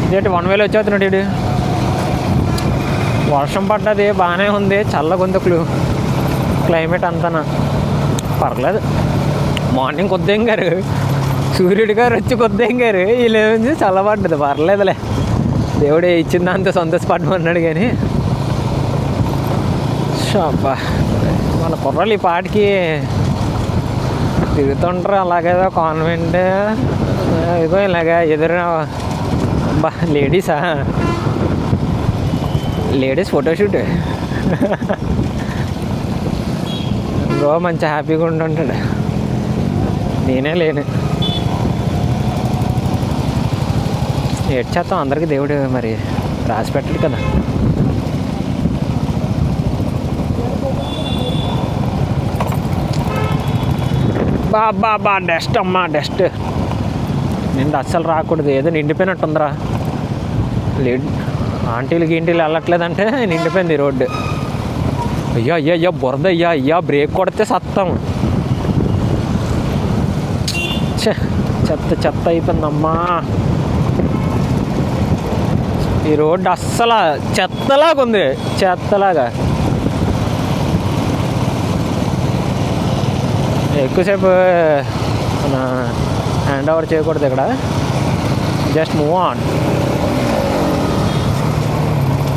ఇదేంటి 1 వేలో వచ్చేస్తున్నాడు ఇడు. వర్షం పడ్డది బాగానే ఉంది, చల్లగా ఉంది క్లైమేట్ అంతా పర్లేదు. మార్నింగ్ కొద్దిగారు సూర్యుడి గారు వచ్చి కొద్దిగారు వీళ్ళు చల్లబడ్డది, పర్లేదులే. దేవుడే ఇచ్చిన దాంతో సంతోషపడమన్నాడు. కానీ అబ్బా మన కుర్రలు ఈ పాటికి తిరుగుతుంటారు అలాగేదో కాన్వెంట్ ఇదిగో ఇలాగా ఎదురు. అబ్బా లేడీస్ ఫోటోషూట్ బ్రో మంచి హ్యాపీగా ఉంటుంటాడు. నేనే లేను. ఏడ్ చేస్తాం, అందరికీ దేవుడు మరి రాసి పెట్టడు కదా. బా డస్ట్ అమ్మా, డస్ట్ నిండి అస్సలు రాకూడదు. ఏదో నిండిపోయినట్టుందిరా. ఆంటీలు గీంటీలు వెళ్ళట్లేదంటే నిండిపోయింది ఈ రోడ్డు. అయ్యా బురద, అయ్యా బ్రేక్ కొడితే సత్తాం. చెత్త అయిపోయిందమ్మా ఈ రోడ్డు. అస్సలు చెత్తలాగా ఉంది, చెత్తలాగా. ఎక్కువసేపు మన హ్యాండ్ ఓవర్ చేయకూడదు ఇక్కడ, జస్ట్ మూవ్ ఆన్.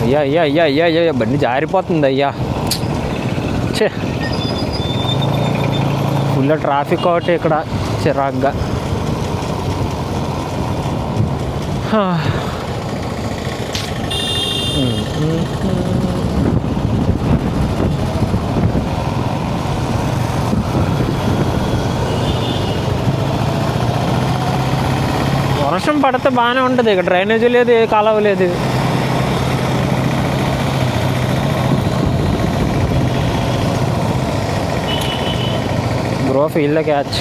అయ్యా బండి జారిపోతుంది అయ్యా. ఫుల్ ట్రాఫిక్ ఒకటి ఇక్కడ చిరాగ్గా. వర్షం పడితే బాగానే ఉంటుంది ఇక్కడ, డ్రైనేజీ లేదు, ఏ కాలువ లేదు. Bro field catch.